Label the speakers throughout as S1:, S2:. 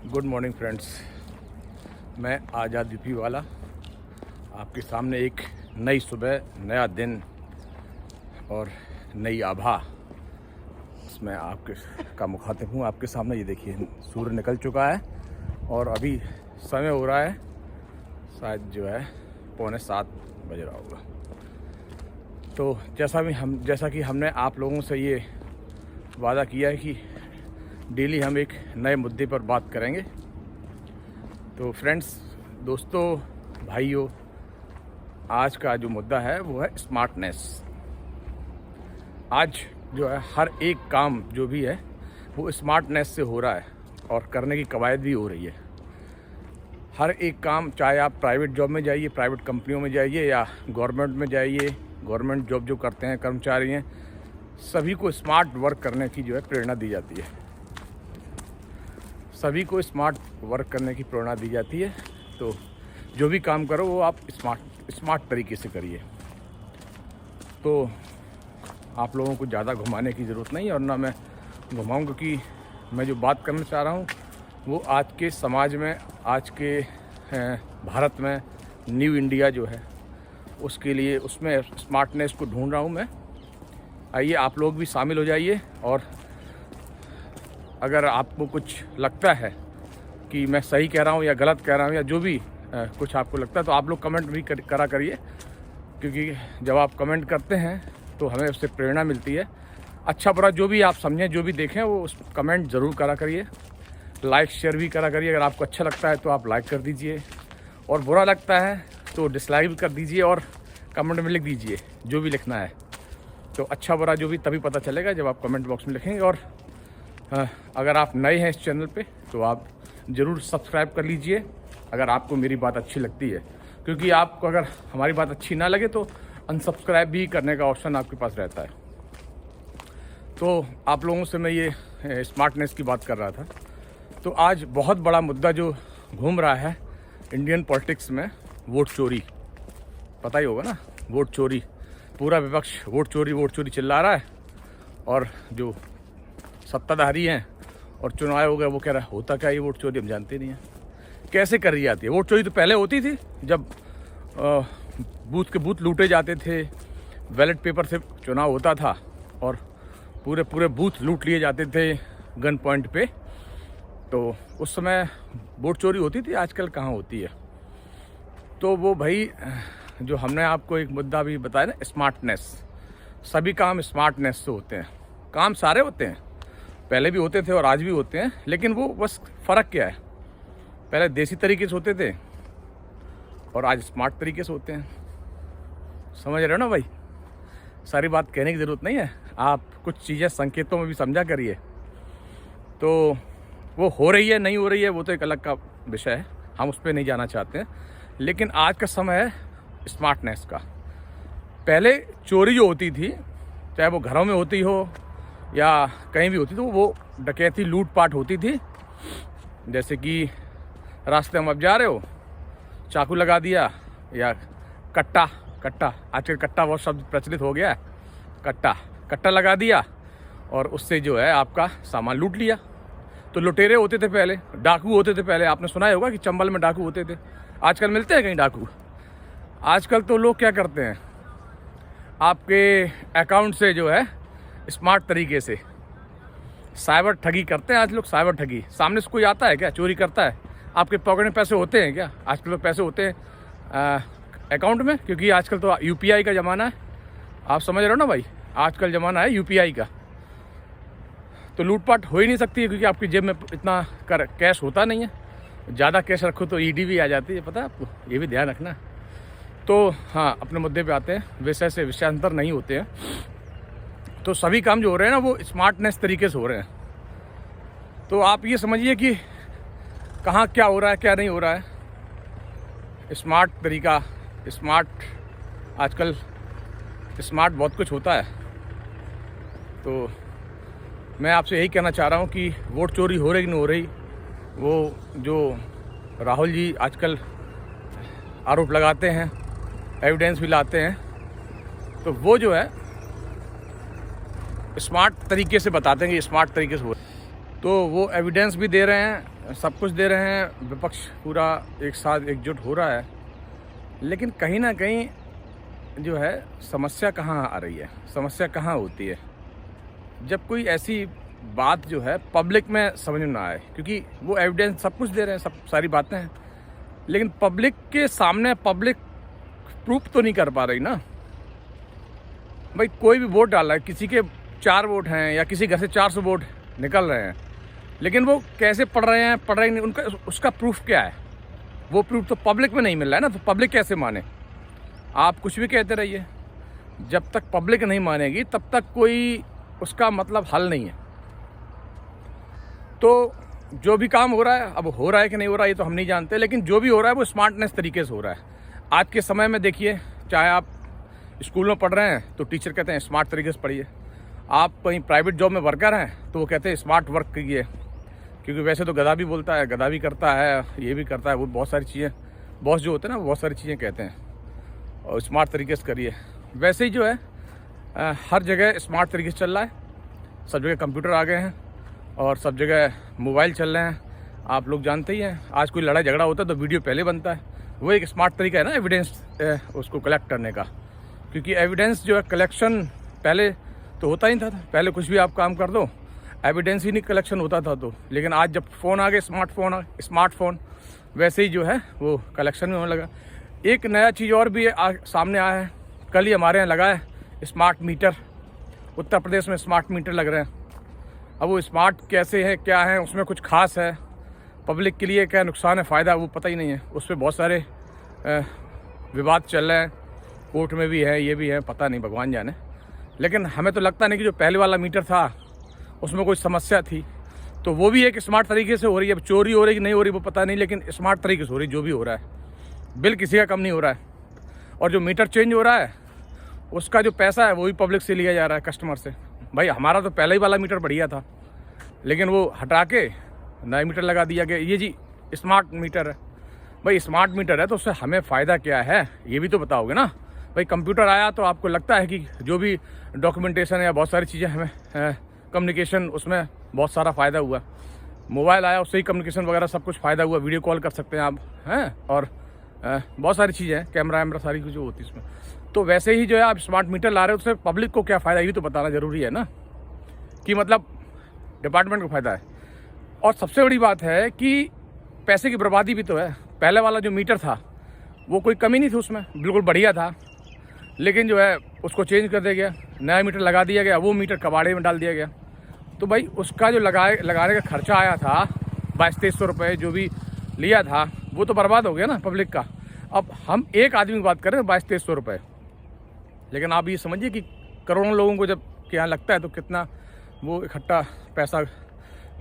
S1: Good morning friends, मैं आज़ाद UP वाला आपके सामने एक नई सुबह, नया दिन और नई आभा इसमें आपके का मुखातिब हूँ। आपके सामने ये देखिए सूर्य निकल चुका है और अभी समय हो रहा है शायद जो है 6:45 बज रहा होगा। तो जैसा कि हमने आप लोगों से ये वादा किया है कि डेली हम एक नए मुद्दे पर बात करेंगे। तो फ्रेंड्स, दोस्तों, भाइयों, आज का जो मुद्दा है वो है स्मार्टनेस। आज जो है हर एक काम जो भी है वो स्मार्टनेस से हो रहा है और करने की कवायद भी हो रही है। हर एक काम, चाहे आप प्राइवेट जॉब में जाइए, प्राइवेट कंपनियों में जाइए या गवर्नमेंट में जाइए, गवर्नमेंट जॉब जो करते हैं कर्मचारी हैं, सभी को स्मार्ट वर्क करने की जो है प्रेरणा दी जाती है। सभी को स्मार्ट वर्क करने की प्रेरणा दी जाती है। तो जो भी काम करो वो आप स्मार्ट तरीके से करिए। तो आप लोगों को ज़्यादा घुमाने की ज़रूरत नहीं और ना मैं घुमाऊँ, क्योंकि मैं जो बात करना चाह रहा हूँ वो आज के समाज में, आज के भारत में न्यू इंडिया जो है उसके लिए, उसमें स्मार्टनेस को ढूंढ रहा हूँ मैं। आइए आप लोग भी शामिल हो जाइए, और अगर आपको कुछ लगता है कि मैं सही कह रहा हूँ या गलत कह रहा हूँ या जो भी कुछ आपको लगता है तो आप लोग कमेंट भी करा करिए, क्योंकि जब आप कमेंट करते हैं तो हमें उससे प्रेरणा मिलती है। अच्छा बुरा जो भी आप समझें, जो भी देखें, वो उस कमेंट ज़रूर करा करिए। लाइक शेयर भी करा करिए। अगर आपको अच्छा लगता है तो आप लाइक कर दीजिए, और बुरा लगता है तो डिसलाइक भी कर दीजिए और कमेंट में लिख दीजिए जो भी लिखना है। तो अच्छा बुरा जो भी तभी पता चलेगा जब आप कमेंट बॉक्स में लिखेंगे। और अगर आप नए हैं इस चैनल पे तो आप ज़रूर सब्सक्राइब कर लीजिए अगर आपको मेरी बात अच्छी लगती है, क्योंकि आपको अगर हमारी बात अच्छी ना लगे तो अनसब्सक्राइब भी करने का ऑप्शन आपके पास रहता है। तो आप लोगों से मैं ये स्मार्टनेस की बात कर रहा था। तो आज बहुत बड़ा मुद्दा जो घूम रहा है इंडियन पॉलिटिक्स में, वोट चोरी। पता ही होगा ना, वोट चोरी। पूरा विपक्ष वोट चोरी चिल्ला रहा है, और जो सत्ताधारी हैं और चुनाव आयोग है वो कह रहा है होता क्या ये वोट चोरी, हम जानते नहीं हैं कैसे करी जाती है। वोट चोरी तो पहले होती थी जब बूथ के बूथ लूटे जाते थे, बैलेट पेपर से चुनाव होता था और पूरे बूथ लूट लिए जाते थे गन पॉइंट पे। तो उस समय वोट चोरी होती थी, आजकल कहाँ होती है। तो वो भाई जो हमने आपको एक मुद्दा भी बताया ना, स्मार्टनेस। सभी काम स्मार्टनेस से होते हैं। काम सारे होते हैं, पहले भी होते थे और आज भी होते हैं, लेकिन वो बस फ़र्क क्या है, पहले देसी तरीके से होते थे और आज स्मार्ट तरीके से होते हैं। समझ रहे हो ना भाई? सारी बात कहने की ज़रूरत नहीं है, आप कुछ चीज़ें संकेतों में भी समझा करिए। तो वो हो रही है नहीं हो रही है वो तो एक अलग का विषय है, हम उस पर नहीं जाना चाहते हैं। लेकिन आज का समय है स्मार्टनेस का। पहले चोरी जो होती थी, चाहे वो घरों में होती हो या कहीं भी होती, तो वो डकैती लूटपाट होती थी। जैसे कि रास्ते में आप जा रहे हो, चाकू लगा दिया, या कट्टा आजकल कट्टा बहुत शब्द प्रचलित हो गया है, कट्टा लगा दिया और उससे जो है आपका सामान लूट लिया। तो लुटेरे होते थे पहले, डाकू होते थे पहले। आपने सुना होगा कि चंबल में डाकू होते थे। आजकल मिलते हैं कहीं डाकू? आजकल तो लोग क्या करते हैं, आपके अकाउंट से जो है स्मार्ट तरीके से साइबर ठगी करते हैं। आज लोग साइबर ठगी, सामने से कोई आता है क्या चोरी करता है, आपके पॉकेट में पैसे होते हैं क्या? आजकल तो पैसे होते हैं अकाउंट में, क्योंकि आजकल तो यूपीआई का ज़माना है। आप समझ रहे हो ना भाई, आजकल ज़माना है यूपीआई का। तो लूटपाट हो ही नहीं सकती है, क्योंकि आपकी जेब में इतना कैश होता नहीं है। ज़्यादा कैश रखो तो ईडी भी आ जाती है, पता है आपको, ये भी ध्यान रखना। तो हाँ, अपने मुद्दे पे आते हैं। विषय से विषयांतर नहीं होते हैं। तो सभी काम जो हो रहे हैं ना वो स्मार्टनेस तरीके से हो रहे हैं। तो आप ये समझिए कि कहाँ क्या हो रहा है क्या नहीं हो रहा है। स्मार्ट तरीका, आजकल स्मार्ट बहुत कुछ होता है। तो मैं आपसे यही कहना चाह रहा हूँ कि वोट चोरी हो रही कि नहीं हो रही, वो जो राहुल जी आजकल आरोप लगाते हैं, एविडेंस भी लाते हैं, तो वो जो है स्मार्ट तरीके से बताते हैं कि स्मार्ट तरीके से हो। तो वो एविडेंस भी दे रहे हैं, सब कुछ दे रहे हैं, विपक्ष पूरा एक साथ एकजुट हो रहा है, लेकिन कहीं ना कहीं जो है समस्या कहाँ आ रही है, समस्या कहाँ होती है जब कोई ऐसी बात जो है पब्लिक में समझ में ना आए। क्योंकि वो एविडेंस सब कुछ दे रहे हैं, सब सारी बातें हैं, लेकिन पब्लिक के सामने पब्लिक प्रूफ तो नहीं कर पा रही ना। भाई कोई भी वोट डाला है, किसी के 4 वोट हैं या किसी घर से 400 वोट निकल रहे हैं, लेकिन वो कैसे पढ़ रहे हैं, पढ़ रहे नहीं, उनका उसका प्रूफ क्या है? वो प्रूफ तो पब्लिक में नहीं मिल रहा है ना, तो पब्लिक कैसे माने? आप कुछ भी कहते रहिए, जब तक पब्लिक नहीं मानेगी तब तक कोई उसका मतलब हल नहीं है। तो जो भी काम हो रहा है, अब हो रहा है कि नहीं हो रहा है ये तो हम नहीं जानते, लेकिन जो भी हो रहा है वो स्मार्टनेस तरीके से हो रहा है। आज के समय में देखिए, चाहे आप स्कूल में पढ़ रहे हैं तो टीचर कहते हैं स्मार्ट तरीके से पढ़िए, आप कहीं प्राइवेट जॉब में वर्कर हैं तो वो कहते हैं स्मार्ट वर्क कीजिए। क्योंकि वैसे तो गधा भी बोलता है, गधा भी करता है, ये भी करता है, वो बहुत सारी चीज़ें, बॉस जो होते हैं ना, वो बहुत सारी चीज़ें कहते हैं, और स्मार्ट तरीके से करिए। वैसे ही जो है हर जगह स्मार्ट तरीके से चल रहा है, सब जगह कंप्यूटर आ गए हैं और सब जगह मोबाइल चल रहे हैं। आप लोग जानते ही हैं, आज कोई लड़ाई झगड़ा होता है तो वीडियो पहले बनता है, वो एक स्मार्ट तरीका है ना एविडेंस उसको कलेक्ट करने का। क्योंकि एविडेंस जो है कलेक्शन पहले तो होता ही था, पहले कुछ भी आप काम कर दो एविडेंस ही नहीं कलेक्शन होता था। तो लेकिन आज जब फ़ोन आ गए, स्मार्टफोन, वैसे ही जो है वो कलेक्शन में होने लगा। एक नया चीज़ और भी सामने आया है, कल ही हमारे यहाँ लगा है स्मार्ट मीटर, उत्तर प्रदेश में स्मार्ट मीटर लग रहे हैं। अब वो स्मार्ट कैसे है, क्या है, उसमें कुछ खास है, पब्लिक के लिए क्या नुकसान है, फ़ायदा, वो पता ही नहीं है। उस पर बहुत सारे विवाद चल रहे हैं, कोर्ट में भी है, ये भी है, पता नहीं, भगवान जाने। लेकिन हमें तो लगता नहीं कि जो पहले वाला मीटर था उसमें कोई समस्या थी, तो वो भी एक स्मार्ट तरीके से हो रही है। अब चोरी हो रही कि नहीं हो रही वो पता नहीं, लेकिन स्मार्ट तरीके से हो रही, जो भी हो रहा है। बिल किसी का कम नहीं हो रहा है, और जो मीटर चेंज हो रहा है उसका जो पैसा है वो भी पब्लिक से लिया जा रहा है, कस्टमर से। भाई हमारा तो पहले ही वाला मीटर बढ़िया था, लेकिन वो हटा के नया मीटर लगा दिया गया, ये जी स्मार्ट मीटर है। भाई स्मार्ट मीटर है तो उससे हमें फ़ायदा क्या है ये भी तो बताओगे ना। भाई कंप्यूटर आया तो आपको लगता है कि जो भी डॉक्यूमेंटेशन है या बहुत सारी चीज़ें हमें कम्युनिकेशन, उसमें बहुत सारा फ़ायदा हुआ। मोबाइल आया उससे ही कम्युनिकेशन वगैरह सब कुछ फ़ायदा हुआ, वीडियो कॉल कर सकते हैं आप, हैं, और बहुत सारी चीज़ें हैं, कैमरा वैमरा सारी कुछ जो होती है इसमें। तो वैसे ही जो है आप स्मार्ट मीटर ला रहे हो, उससे पब्लिक को क्या फ़ायदा ये तो बताना ज़रूरी है ना, कि मतलब डिपार्टमेंट को फ़ायदा है। और सबसे बड़ी बात है कि पैसे की बर्बादी भी तो है। पहले वाला जो मीटर था वो कोई कमी नहीं थी उसमें, बिल्कुल बढ़िया था, लेकिन जो है उसको चेंज कर दिया गया, नया मीटर लगा दिया गया, वो मीटर कबाड़े में डाल दिया गया। तो भाई उसका जो लगाने का खर्चा आया था 2200-2300 रुपये जो भी लिया था, वो तो बर्बाद हो गया ना पब्लिक का। अब हम एक आदमी की बात करें 2200-2300 रुपये, लेकिन आप ये समझिए कि करोड़ों लोगों को जब के यहाँ लगता है तो कितना वो इकट्ठा पैसा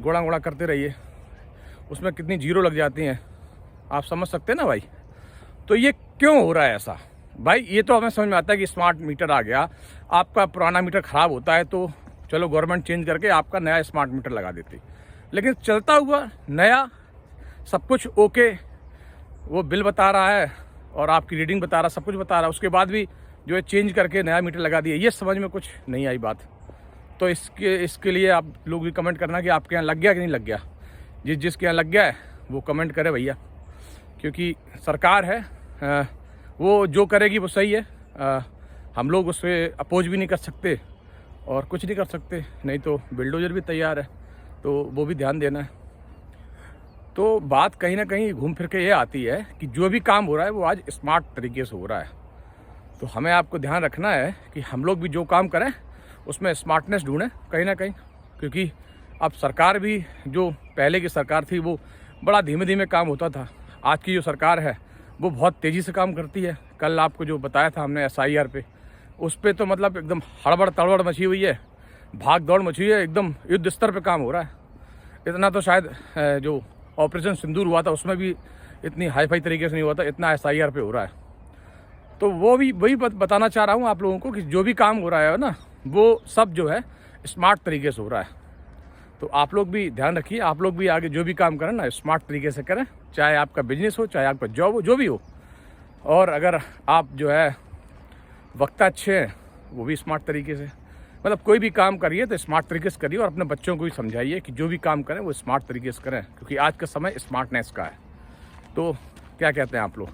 S1: गोड़ा करते रहिए, उसमें कितनी जीरो लग जाती हैं, आप समझ सकते हैं ना भाई। तो ये क्यों हो रहा है ऐसा? भाई ये तो हमें समझ में आता है कि स्मार्ट मीटर आ गया, आपका पुराना मीटर ख़राब होता है तो चलो गवर्नमेंट चेंज करके आपका नया स्मार्ट मीटर लगा देती, लेकिन चलता हुआ नया सब कुछ ओके, वो बिल बता रहा है और आपकी रीडिंग बता रहा, सब कुछ बता रहा है, उसके बाद भी जो है चेंज करके नया मीटर लगा दिया, ये समझ में कुछ नहीं आई बात। तो इसके लिए आप लोग भी कमेंट करना कि आपके यहाँ लग गया कि नहीं लग गया। जिसके यहाँ लग गया है वो कमेंट करे भैया, क्योंकि सरकार है, वो जो करेगी वो सही है। हम लोग उस पर अपोज भी नहीं कर सकते और कुछ नहीं कर सकते, नहीं तो बिल्डोजर भी तैयार है, तो वो भी ध्यान देना है। तो बात कहीं ना कहीं घूम फिर के ये आती है कि जो भी काम हो रहा है वो आज स्मार्ट तरीके से हो रहा है। तो हमें आपको ध्यान रखना है कि हम लोग भी जो काम करें उसमें स्मार्टनेस ढूंढें कहीं ना कहीं, क्योंकि अब सरकार भी, जो पहले की सरकार थी वो बड़ा धीमे धीमे काम होता था, आज की जो सरकार है वो बहुत तेज़ी से काम करती है। कल आपको जो बताया था हमने SIR पे, उस पर तो मतलब एकदम हड़बड़ तड़बड़ मची हुई है, भाग दौड़ मची हुई है, एकदम युद्ध स्तर पे काम हो रहा है। इतना तो शायद जो ऑपरेशन सिंदूर हुआ था उसमें भी इतनी हाई फाई तरीके से नहीं हुआ था, इतना SIR पे हो रहा है। तो वो भी वही बताना चाह रहा हूँ आप लोगों को कि जो भी काम हो रहा है ना, वो सब जो है स्मार्ट तरीके से हो रहा है। तो आप लोग भी ध्यान रखिए, आप लोग भी आगे जो भी काम करें ना स्मार्ट तरीके से करें, चाहे आपका बिजनेस हो, चाहे आपका जॉब हो, जो भी हो। और अगर आप जो है वक्ता अच्छे हैं वो भी स्मार्ट तरीके से, मतलब कोई भी काम करिए तो स्मार्ट तरीके से करिए और अपने बच्चों को भी समझाइए कि जो भी काम करें वो स्मार्ट तरीके से करें, क्योंकि आज का समय स्मार्टनेस का है। तो क्या कहते हैं आप लोग,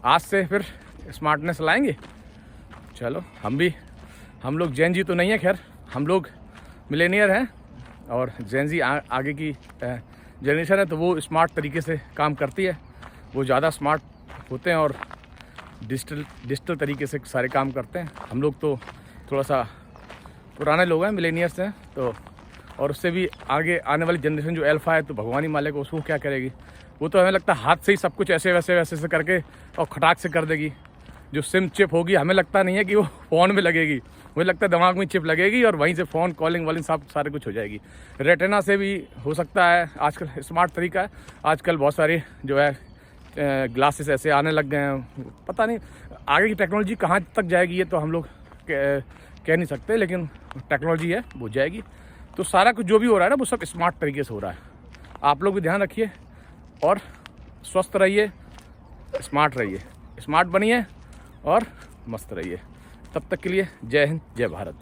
S1: आज से फिर स्मार्टनेस लाएंगे? चलो हम लोग जेन जी तो नहीं है, खैर हम लोग मिलेनियर हैं और जेन जी आगे की जनरेशन है, तो वो स्मार्ट तरीके से काम करती है, वो ज़्यादा स्मार्ट होते हैं और डिजिटल तरीके से सारे काम करते हैं। हम लोग तो थोड़ा सा पुराने लोग हैं, मिलेनियर्स हैं, तो और उससे भी आगे आने वाली जनरेशन जो अल्फा है, तो भगवान ही मालिक उसको क्या करेगी। वो तो हमें लगता है हाथ से ही सब कुछ ऐसे वैसे करके और खटाक से कर देगी। जो सिम चिप होगी हमें लगता नहीं है कि वो फ़ोन में लगेगी, मुझे लगता है दिमाग में चिप लगेगी और वहीं से फ़ोन कॉलिंग वॉलिंग सब सारे कुछ हो जाएगी। रेटिना से भी हो सकता है, आजकल स्मार्ट तरीका है। आजकल बहुत सारे जो है ग्लासेस ऐसे आने लग गए हैं, पता नहीं आगे की टेक्नोलॉजी कहाँ तक जाएगी, ये तो हम लोग कह नहीं सकते, लेकिन टेक्नोलॉजी है वो जाएगी। तो सारा कुछ जो भी हो रहा है ना वो सब स्मार्ट तरीके से हो रहा है। आप लोग भी ध्यान रखिए और स्वस्थ रहिए, स्मार्ट रहिए, स्मार्ट बनिए और मस्त रहिए। तब तक के लिए जय हिंद, जय भारत।